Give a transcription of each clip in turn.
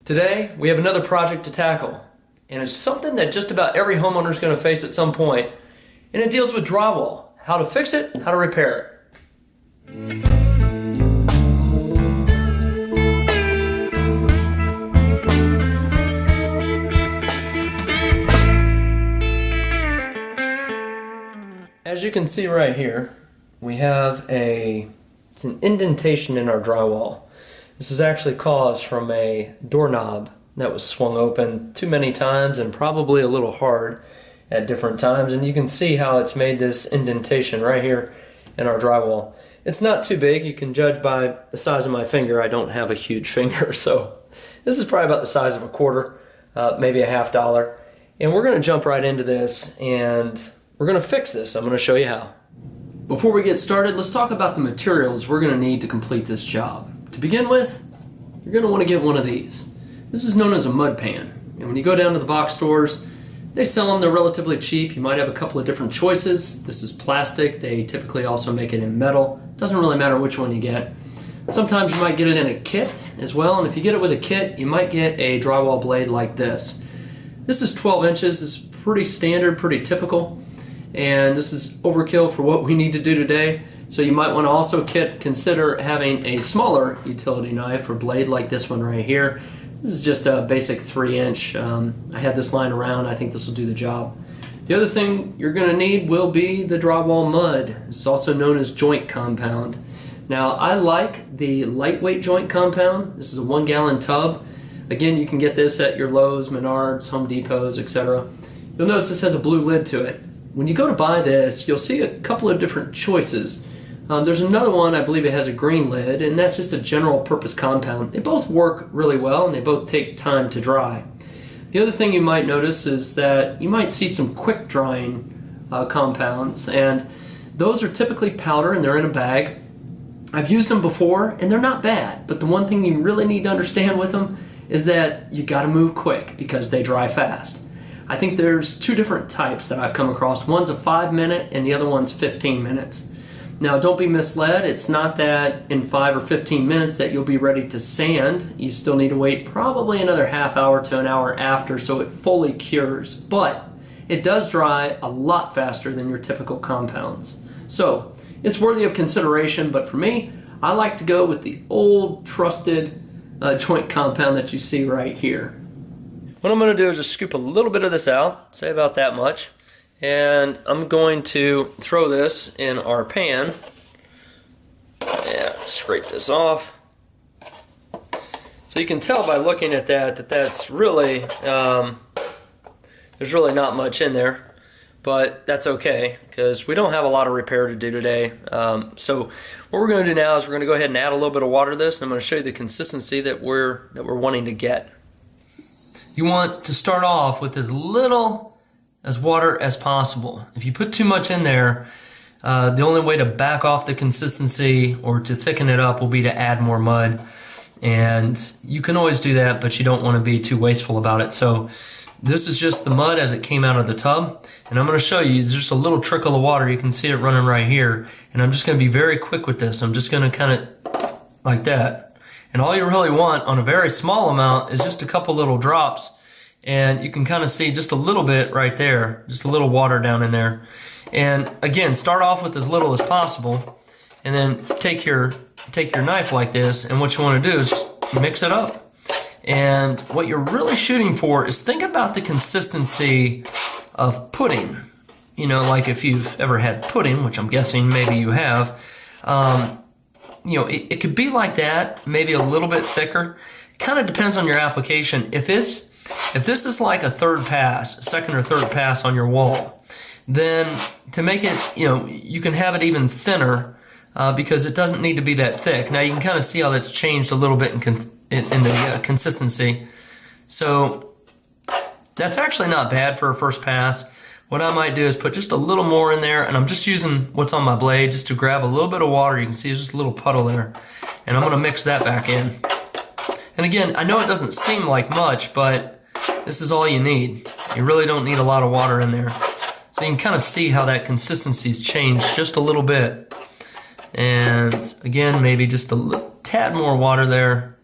Today, we have another project to tackle, and it's something that just about every homeowner is going to face at some point, and it deals with drywall, how to fix it, how to repair it. As you can see right here, we have it's an indentation in our drywall. This is actually caused from a doorknob that was swung open too many times and probably a little hard at different times. And you can see how it's made this indentation right here in our drywall. It's not too big. You can judge by the size of my finger. I don't have a huge finger, so this is probably about the size of a quarter, maybe a $50. And we're going to jump right into this and we're going to fix this. I'm going to show you how. Before we get started, let's talk about the materials we're going to need to complete this job. To begin with, you're going to want to get one of these. This is known as a mud pan. And when you go down to the box stores, they sell them. They're relatively cheap. You might have a couple of different choices. This is plastic. They typically also make it in metal. Doesn't really matter which one you get. Sometimes you might get it in a kit as well. And if you get it with a kit, you might get a drywall blade like this. This is 12 inches. This is pretty standard, pretty typical. And this is overkill for what we need to do today. So you might want to also consider having a smaller utility knife or blade like this one right here. This is just a basic 3-inch. I had this lying around. I think this will do the job. The other thing you're going to need will be the drywall mud. It's also known as joint compound. Now I like the lightweight joint compound. This is a 1-gallon tub. Again, you can get this at your Lowe's, Menards, Home Depots, etc. You'll notice this has a blue lid to it. When you go to buy this, you'll see a couple of different choices. There's another one, I believe it has a green lid, and that's just a general purpose compound. They both work really well and they both take time to dry. The other thing you might notice is that you might see some quick drying compounds, and those are typically powder and they're in a bag. I've used them before and they're not bad, but the one thing you really need to understand with them is that you gotta move quick because they dry fast. I think there's two different types that I've come across. One's a 5-minute and the other one's 15 minutes. Now don't be misled, it's not that in 5 or 15 minutes that you'll be ready to sand. You still need to wait probably another half hour to an hour after so it fully cures, but it does dry a lot faster than your typical compounds. So it's worthy of consideration, but for me, I like to go with the old trusted joint compound that you see right here. What I'm going to do is just scoop a little bit of this out, say about that much. And I'm going to throw this in our pan. Yeah, scrape this off. So you can tell by looking at that that's really, there's really not much in there. But that's okay, because we don't have a lot of repair to do today. So what we're going to do now is we're going to go ahead and add a little bit of water to this. And I'm going to show you the consistency that we're wanting to get. You want to start off with as little as water as possible. If you put too much in there, the only way to back off the consistency or to thicken it up will be to add more mud. And you can always do that, but you don't want to be too wasteful about it. So this is just the mud as it came out of the tub. And I'm going to show you, there's just a little trickle of water. You can see it running right here. And I'm just going to be very quick with this. I'm just going to kind of like that. And all you really want on a very small amount is just a couple little drops. And you can kind of see just a little bit right there, just a little water down in there. And again, start off with as little as possible, and then take your knife like this, and what you want to do is just mix it up. And what you're really shooting for is think about the consistency of pudding. You know, like if you've ever had pudding, which I'm guessing maybe you have, you know, it could be like that, maybe a little bit thicker. It kind of depends on your application. If this is like a second or third pass on your wall, then to make it, you know, you can have it even thinner because it doesn't need to be that thick. Now you can kind of see how that's changed a little bit in the consistency. So that's actually not bad for a first pass. What I might do is put just a little more in there, and I'm just using what's on my blade just to grab a little bit of water. You can see there's just a little puddle there, and I'm going to mix that back in. And again, I know it doesn't seem like much, but this is all you need. You really don't need a lot of water in there. So you can kind of see how that consistency's changed just a little bit. And again, maybe just a tad more water there.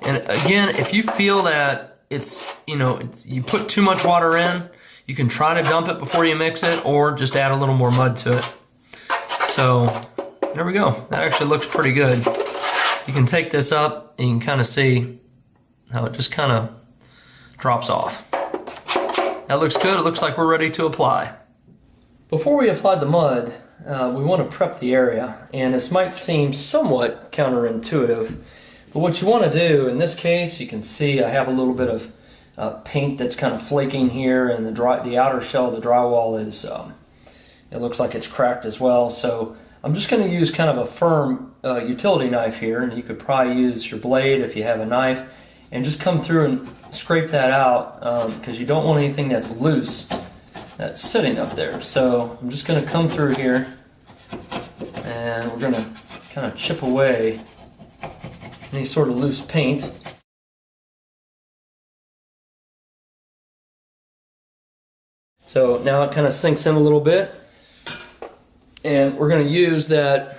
And again, if you feel that you put too much water in, you can try to dump it before you mix it, or just add a little more mud to it. So there we go. That actually looks pretty good. You can take this up and you can kind of see how it just kind of drops off. That looks good. It looks like we're ready to apply. Before we apply the mud, we want to prep the area, and this might seem somewhat counterintuitive, but what you want to do in this case, you can see I have a little bit of paint that's kind of flaking here, and the outer shell of the drywall is it looks like it's cracked as well. So I'm just going to use kind of a firm utility knife here, and you could probably use your blade if you have a knife, and just come through and scrape that out, because you don't want anything that's loose that's sitting up there. So I'm just going to come through here, and we're going to kind of chip away any sort of loose paint. So now it kind of sinks in a little bit, and we're going to use the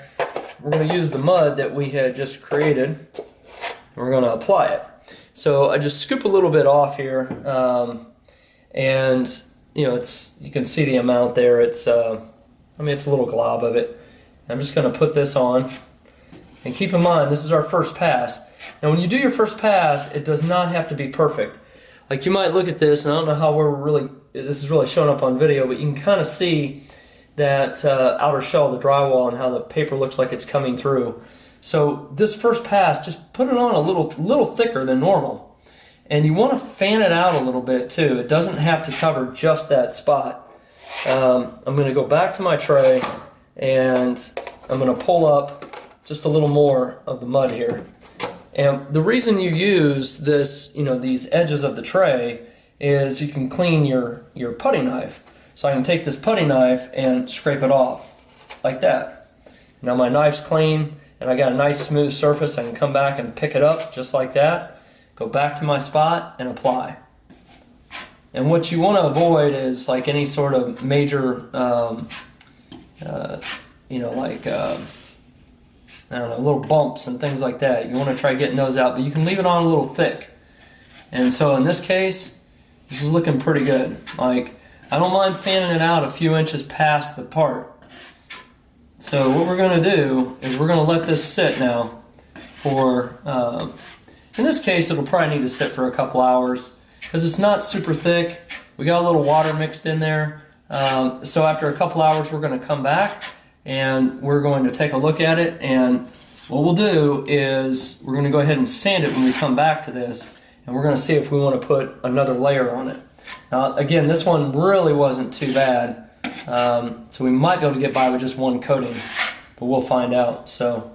mud that we had just created, and we're going to apply it. So I just scoop a little bit off here, and you can see the amount there. It's it's a little glob of it. I'm just going to put this on, and keep in mind this is our first pass. Now when you do your first pass, it does not have to be perfect. Like, you might look at this, and I don't know how this is really showing up on video, but you can kind of see that outer shell of the drywall and how the paper looks like it's coming through. So this first pass, just put it on a little thicker than normal. And you want to fan it out a little bit too. It doesn't have to cover just that spot. I'm going to go back to my tray, and I'm going to pull up just a little more of the mud here. And the reason you use this, these edges of the tray, is you can clean your putty knife. So I can take this putty knife and scrape it off like that. Now my knife's clean, and I got a nice smooth surface. I can come back and pick it up just like that, go back to my spot, and apply. And what you want to avoid is like any sort of major, little bumps and things like that. You want to try getting those out, but you can leave it on a little thick. And so in this case, this is looking pretty good. Like, I don't mind fanning it out a few inches past the part. So what we're going to do is we're going to let this sit now for, in this case it'll probably need to sit for a couple hours, because it's not super thick. We got a little water mixed in there. So after a couple hours we're going to come back, and we're going to take a look at it, and what we'll do is we're going to go ahead and sand it when we come back to this, and we're going to see if we want to put another layer on it. Now again, this one really wasn't too bad, so we might be able to get by with just one coating, but we'll find out. So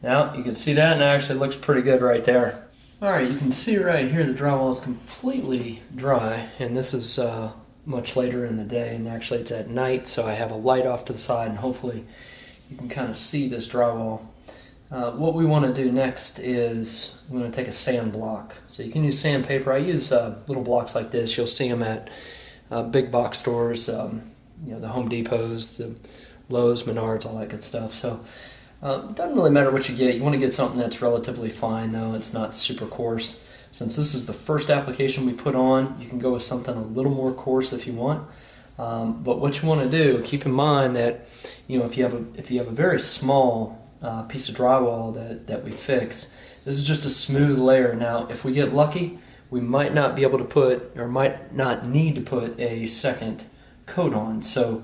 now you can see that, and it actually looks pretty good right there. Alright, you can see right here the drywall is completely dry, and this is much later in the day, and actually it's at night, so I have a light off to the side, and hopefully you can kind of see this drywall. What we want to do next is we're going to take a sand block. So you can use sandpaper. I use little blocks like this. You'll see them at big box stores, the Home Depots, the Lowe's, Menards, all that good stuff. So it doesn't really matter what you get. You want to get something that's relatively fine, though. It's not super coarse. Since this is the first application we put on, you can go with something a little more coarse if you want. But what you want to do, keep in mind that if you have a very small piece of drywall that we fix, this is just a smooth layer. Now, if we get lucky, we might not be able to put, or might not need to put, a second coat on. So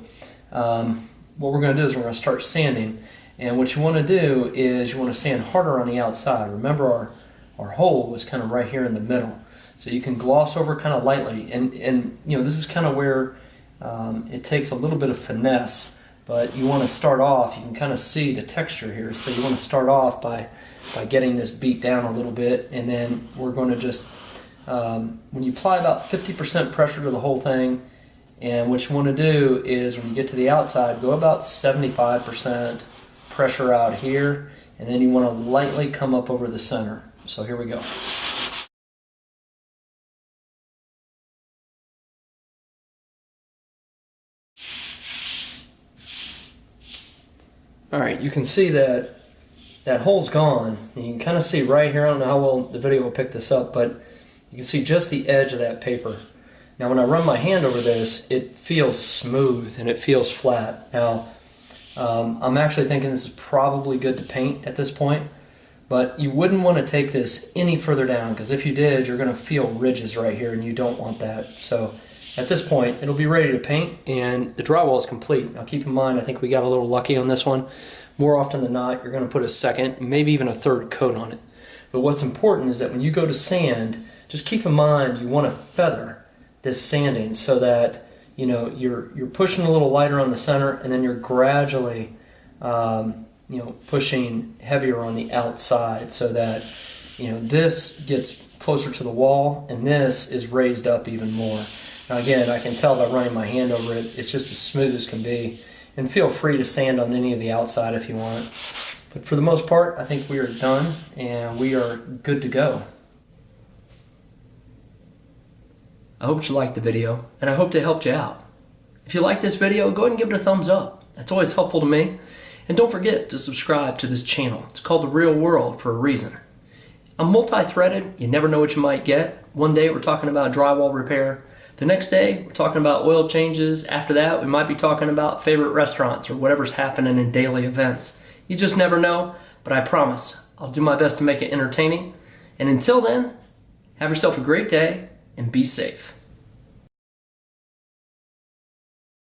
what we're going to do is we're going to start sanding. And what you want to do is you want to sand harder on the outside. Remember, our hole is kind of right here in the middle. So you can gloss over kind of lightly. And this is kind of where it takes a little bit of finesse. But you want to start off, you can kind of see the texture here. So you want to start off by getting this beat down a little bit. And then we're going to just, when you apply about 50% pressure to the whole thing, and what you want to do is when you get to the outside, go about 75% pressure out here. And then you want to lightly come up over the center. So here we go. All right, you can see that that hole's gone. You can kind of see right here, I don't know how well the video will pick this up, but you can see just the edge of that paper. Now when I run my hand over this, it feels smooth and it feels flat. Now I'm actually thinking this is probably good to paint at this point, but you wouldn't want to take this any further down, because if you did, you're going to feel ridges right here and you don't want that. So at this point, it'll be ready to paint and the drywall is complete. Now keep in mind, I think we got a little lucky on this one. More often than not, you're going to put a second, maybe even a third coat on it. But what's important is that when you go to sand, just keep in mind you want to feather this sanding so that you're pushing a little lighter on the center, and then you're gradually pushing heavier on the outside so that this gets closer to the wall and this is raised up even more. Now again, I can tell by running my hand over it, it's just as smooth as can be. And feel free to sand on any of the outside if you want. But for the most part, I think we are done and we are good to go. I hope you liked the video, and I hope it helped you out. If you like this video, go ahead and give it a thumbs up. That's always helpful to me. And don't forget to subscribe to this channel. It's called The Real World for a reason. I'm multi-threaded. You never know what you might get. One day we're talking about drywall repair. The next day, we're talking about oil changes. After that, we might be talking about favorite restaurants or whatever's happening in daily events. You just never know, but I promise I'll do my best to make it entertaining. And until then, have yourself a great day and be safe.